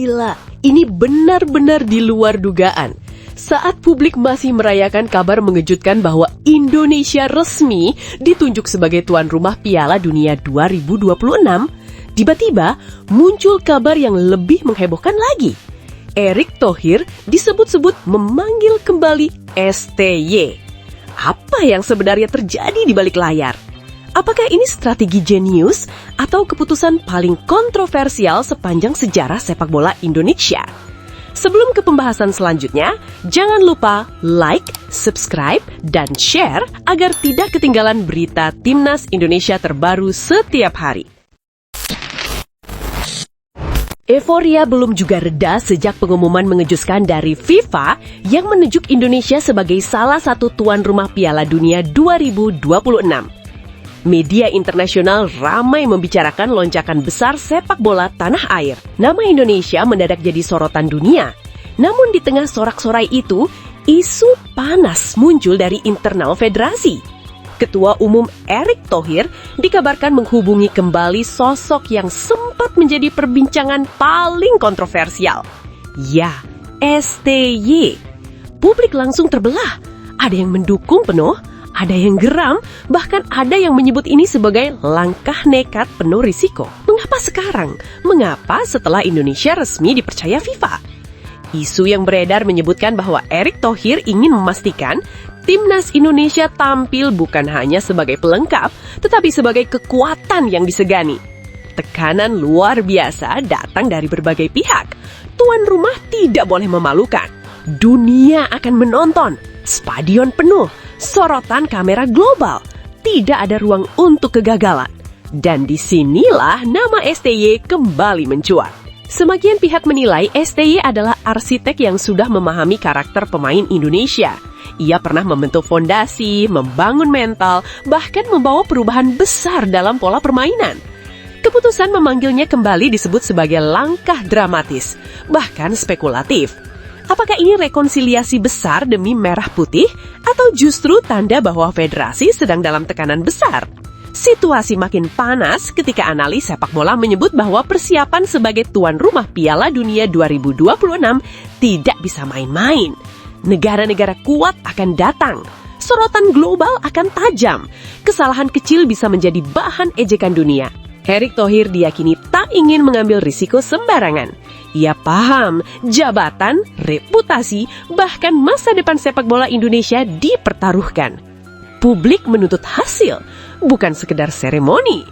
Gila, ini benar-benar di luar dugaan. Saat publik masih merayakan kabar mengejutkan bahwa Indonesia resmi ditunjuk sebagai tuan rumah Piala Dunia 2026, tiba-tiba muncul kabar yang lebih menghebohkan lagi. Erick Thohir disebut-sebut memanggil kembali STY. Apa yang sebenarnya terjadi di balik layar? Apakah ini strategi jenius atau keputusan paling kontroversial sepanjang sejarah sepak bola Indonesia? Sebelum ke pembahasan selanjutnya, jangan lupa like, subscribe, dan share agar tidak ketinggalan berita Timnas Indonesia terbaru setiap hari. Euforia belum juga reda sejak pengumuman mengejutkan dari FIFA yang menunjuk Indonesia sebagai salah satu tuan rumah Piala Dunia 2026. Media internasional ramai membicarakan lonjakan besar sepak bola tanah air. Nama Indonesia mendadak jadi sorotan dunia. Namun di tengah sorak-sorai itu, isu panas muncul dari internal federasi. Ketua Umum Erick Thohir dikabarkan menghubungi kembali sosok yang sempat menjadi perbincangan paling kontroversial. Ya, STY. Publik langsung terbelah. Ada yang mendukung penuh, ada yang geram, bahkan ada yang menyebut ini sebagai langkah nekat penuh risiko. Mengapa sekarang? Mengapa setelah Indonesia resmi dipercaya FIFA? Isu yang beredar menyebutkan bahwa Erick Thohir ingin memastikan Timnas Indonesia tampil bukan hanya sebagai pelengkap, tetapi sebagai kekuatan yang disegani. Tekanan luar biasa datang dari berbagai pihak. Tuan rumah tidak boleh memalukan. Dunia akan menonton. Stadion penuh. Sorotan kamera global. Tidak ada ruang untuk kegagalan. Dan disinilah nama STY kembali mencuat. Semakin pihak menilai STY adalah arsitek yang sudah memahami karakter pemain Indonesia. Ia pernah membentuk fondasi, membangun mental, bahkan membawa perubahan besar dalam pola permainan. Keputusan memanggilnya kembali disebut sebagai langkah dramatis, bahkan spekulatif. Apakah ini rekonsiliasi besar demi merah putih atau justru tanda bahwa federasi sedang dalam tekanan besar? Situasi makin panas ketika analis sepak bola menyebut bahwa persiapan sebagai tuan rumah Piala Dunia 2026 tidak bisa main-main. Negara-negara kuat akan datang. Sorotan global akan tajam. Kesalahan kecil bisa menjadi bahan ejekan dunia. Erick Thohir diyakini tak ingin mengambil risiko sembarangan. Ia paham jabatan, reputasi, bahkan masa depan sepak bola Indonesia dipertaruhkan. Publik menuntut hasil, bukan sekedar seremoni.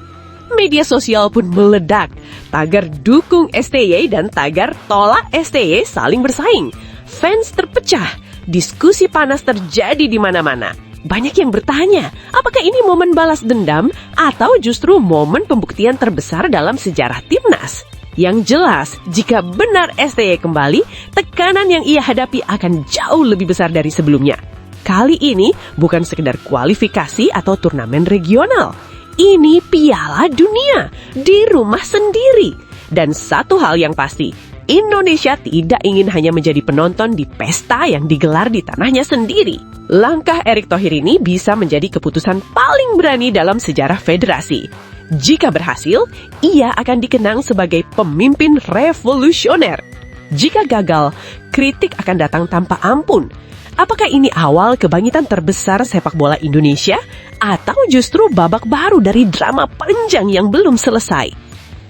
Media sosial pun meledak. Tagar dukung STY dan tagar tolak STY saling bersaing. Fans terpecah. Diskusi panas terjadi di mana-mana. Banyak yang bertanya, apakah ini momen balas dendam atau justru momen pembuktian terbesar dalam sejarah Timnas? Yang jelas, jika benar STY kembali, tekanan yang ia hadapi akan jauh lebih besar dari sebelumnya. Kali ini bukan sekedar kualifikasi atau turnamen regional. Ini Piala Dunia di rumah sendiri. Dan satu hal yang pasti, Indonesia tidak ingin hanya menjadi penonton di pesta yang digelar di tanahnya sendiri. Langkah Erick Thohir ini bisa menjadi keputusan paling berani dalam sejarah federasi. Jika berhasil, ia akan dikenang sebagai pemimpin revolusioner. Jika gagal, kritik akan datang tanpa ampun. Apakah ini awal kebangkitan terbesar sepak bola Indonesia? Atau justru babak baru dari drama panjang yang belum selesai?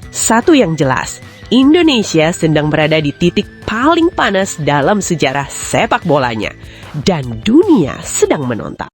Satu yang jelas, Indonesia sedang berada di titik paling panas dalam sejarah sepak bolanya. Dan dunia sedang menonton.